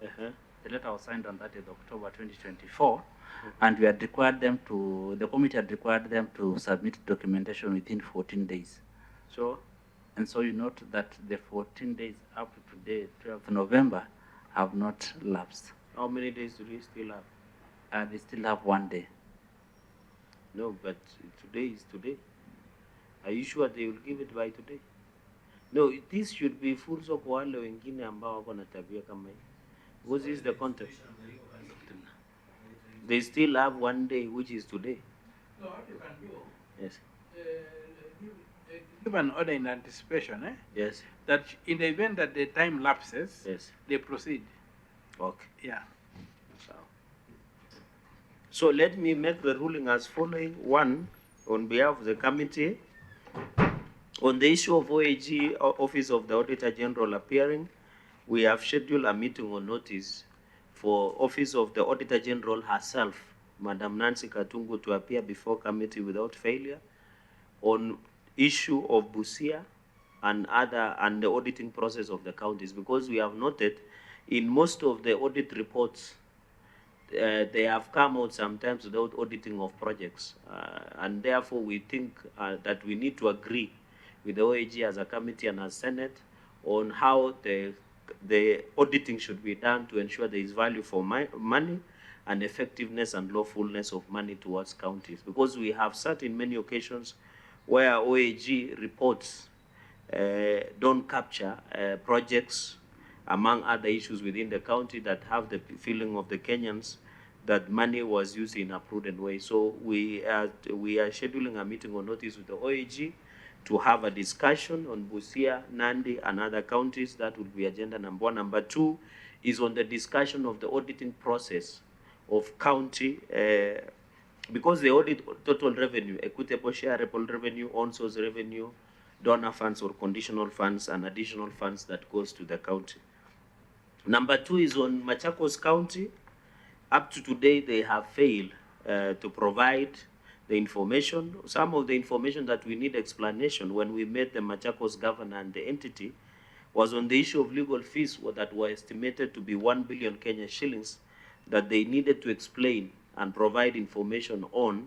The letter was signed on 30th October 2024, and we had required them to, the committee had required them to submit documentation within 14 days. So, and so you note that the 14 days up to today, 12th November, have not lapsed. How many days do they still have? They still have 1 day. No, but today is today. Are you sure they will give it by today? No, this should be fursa kwa wale wengine ambao wako na tabia kama hii. Because this is the context. They still have 1 day, which is today. So what you can do? Yes. Give an order in anticipation, Yes. that in the event that the time lapses, Yes. they proceed. Okay. Yeah. So let me make the ruling as following. One, on behalf of the committee, on the issue of OAG, Office of the Auditor General appearing, we have scheduled a meeting on notice for Office of the Auditor General herself, Madam Nancy Katungu, to appear before committee without failure on issue of Busia and the auditing process of the counties, because we have noted in most of the audit reports they have come out sometimes without auditing of projects, and therefore we think that we need to agree with the OAG as a committee and as Senate on how the auditing should be done to ensure there is value for money and effectiveness and lawfulness of money towards counties. Because we have sat in many occasions where OAG reports don't capture projects, among other issues within the county, that have the feeling of the Kenyans that money was used in a prudent way. So we are scheduling a meeting on notice with the OAG to have a discussion on Busia, Nandi, and other counties. That would be agenda number one. Number two is on the discussion of the auditing process of county, because they audit total revenue, equitable shareable revenue, on-source revenue, donor funds or conditional funds, and additional funds that goes to the county. Number two is on Machakos County. Up to today, they have failed to provide the information. Some of the information that we need explanation when we met the Machakos governor and the entity was on the issue of legal fees that were estimated to be 1 billion Kenya shillings that they needed to explain and provide information on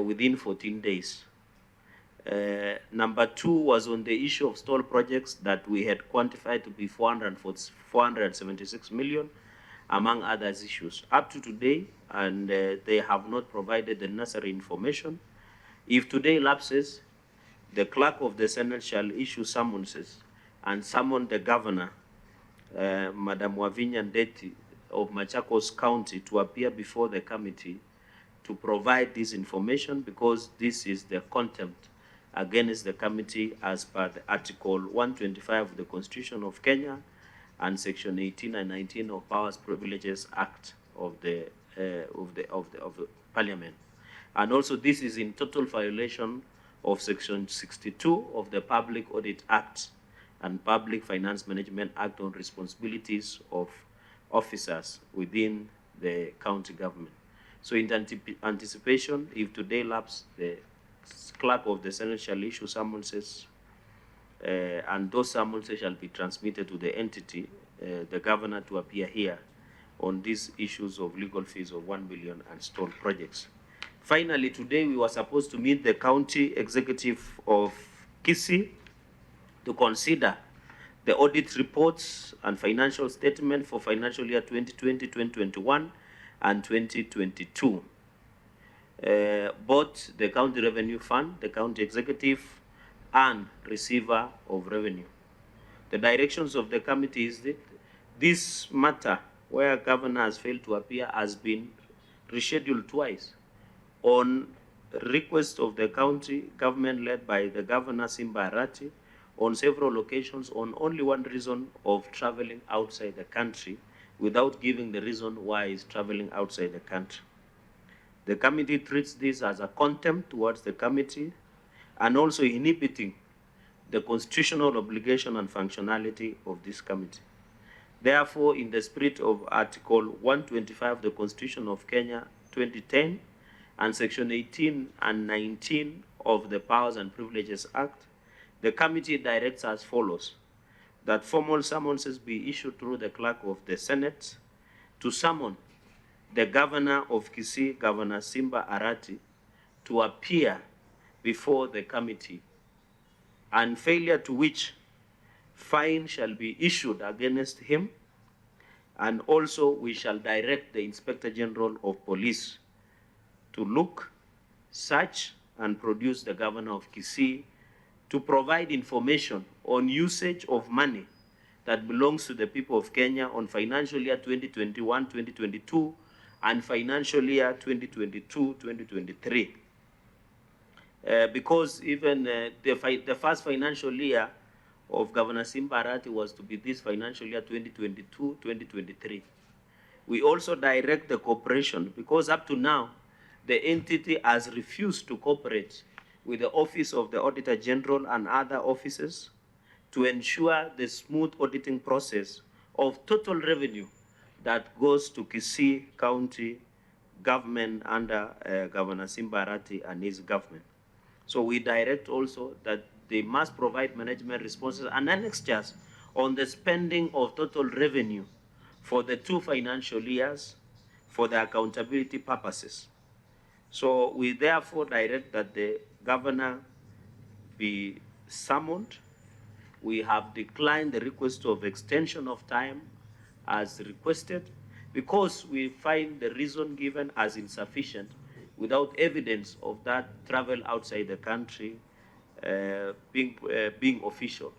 within 14 days. Number two was on the issue of stall projects that we had quantified to be 476 million, among other issues. Up to today, and they have not provided the necessary information. If today lapses, the clerk of the Senate shall issue summonses and summon the governor, Madam Wavinya Ndeti of Machakos County, to appear before the committee to provide this information, because this is the contempt against the committee as per the Article 125 of the Constitution of Kenya and Section 18 and 19 of Powers Privileges Act of the Parliament. And also this is in total violation of Section 62 of the Public Audit Act and Public Finance Management Act on responsibilities of officers within the county government. So in anticipation, if today lapse, the clerk of the Senate shall issue summonses, and those summonses shall be transmitted to the entity, the governor, to appear here on these issues of legal fees of 1 billion and stalled projects. Finally, today we were supposed to meet the county executive of Kisii to consider the audit reports and financial statement for financial year 2020, 2021, and 2022. Both the county revenue fund, the county executive, and receiver of revenue. The directions of the committee is that this matter, where governor has failed to appear, has been rescheduled twice on request of the county government led by the governor, Simba Arati, on several occasions, on only one reason of traveling outside the country, without giving the reason why he's traveling outside the country. The committee treats this as a contempt towards the committee and also inhibiting the constitutional obligation and functionality of this committee. Therefore, in the spirit of Article 125 of the Constitution of Kenya 2010 and Section 18 and 19 of the Powers and Privileges Act, the committee directs as follows: that formal summonses be issued through the clerk of the Senate to summon the governor of Kisii, Governor Simba Arati, to appear before the committee, and failure to which fine shall be issued against him, and also we shall direct the Inspector General of Police to look, search, and produce the governor of Kisii to provide information on usage of money that belongs to the people of Kenya on financial year 2021-2022 and financial year 2022-2023. Because even the first financial year of Governor Simba Arati was to be this financial year 2022-2023. We also direct the corporation, because up to now, the entity has refused to cooperate with the Office of the Auditor General and other offices to ensure the smooth auditing process of total revenue that goes to Kisii County government under Governor Simba Arati and his government. So we direct also that they must provide management responses and annexures on the spending of total revenue for the 2 financial years for the accountability purposes. So we therefore direct that the governor be summoned. We have declined the request of extension of time as requested because we find the reason given as insufficient without evidence of that travel outside the country being official.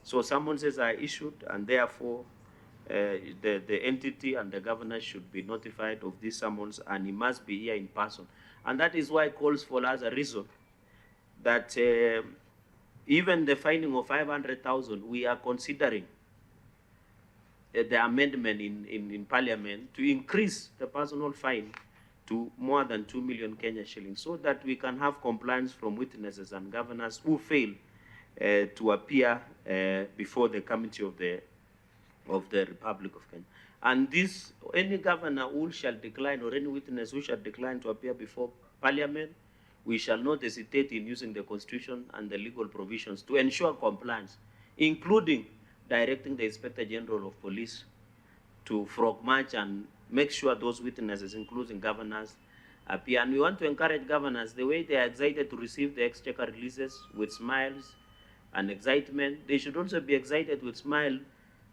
So summonses are issued, and therefore the entity and the governor should be notified of this summons, and he must be here in person. And that is why calls for as a reason that even the finding of 500,000, we are considering the amendment in Parliament to increase the personal fine to more than 2 million Kenya shillings, so that we can have compliance from witnesses and governors who fail to appear before the committee of the Republic of Kenya. And this, any governor who shall decline, or any witness who shall decline to appear before Parliament, we shall not hesitate in using the Constitution and the legal provisions to ensure compliance, including directing the Inspector General of Police to frog march and make sure those witnesses, including governors, appear. And we want to encourage governors, the way they are excited to receive the exchequer releases with smiles and excitement, they should also be excited with smile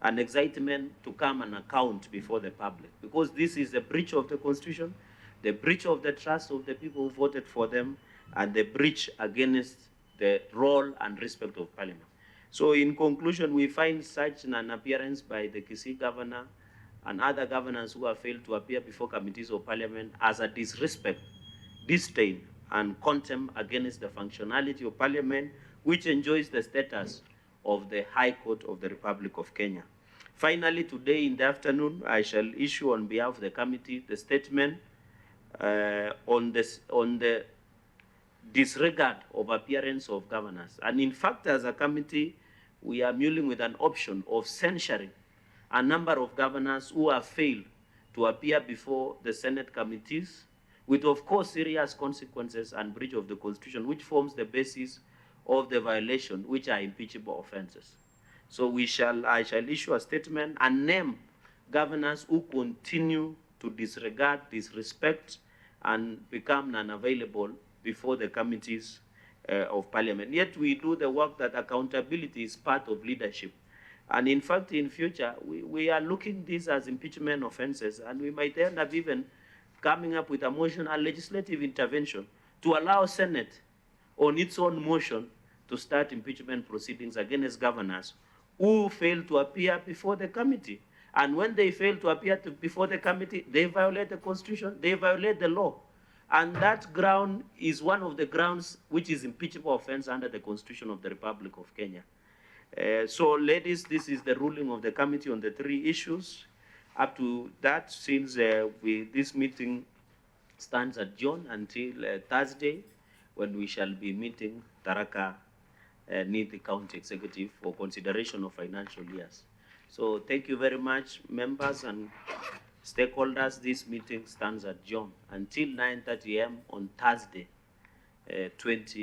and excitement to come and account before the public, because this is a breach of the Constitution, the breach of the trust of the people who voted for them, and the breach against the role and respect of Parliament. So in conclusion, we find such an appearance by the Kisii governor and other governors who have failed to appear before committees of Parliament as a disrespect, disdain, and contempt against the functionality of Parliament, which enjoys the status of the High Court of the Republic of Kenya. Finally, today in the afternoon, I shall issue on behalf of the committee the statement on the disregard of appearance of governors. And in fact, as a committee, we are mulling with an option of censuring a number of governors who have failed to appear before the Senate committees, with of course serious consequences and breach of the Constitution, which forms the basis of the violation, which are impeachable offenses. So I shall issue a statement and name governors who continue to disregard, disrespect, and become unavailable before the committees of Parliament. Yet we do the work that accountability is part of leadership. And in fact, in future, we are looking these as impeachment offenses, and we might end up even coming up with a motion, a legislative intervention, to allow Senate on its own motion to start impeachment proceedings against governors who fail to appear before the committee. And when they fail to appear before the committee, they violate the Constitution, they violate the law. And that ground is one of the grounds which is impeachable offense under the Constitution of the Republic of Kenya. So, ladies, this is the ruling of the committee on the 3 issues. Up to that, since this meeting stands adjourned until Thursday, when we shall be meeting Tharaka Nithi County Executive for consideration of financial years. So thank you very much, members and stakeholders. This meeting stands adjourned until 9:30 a.m. on Thursday, 20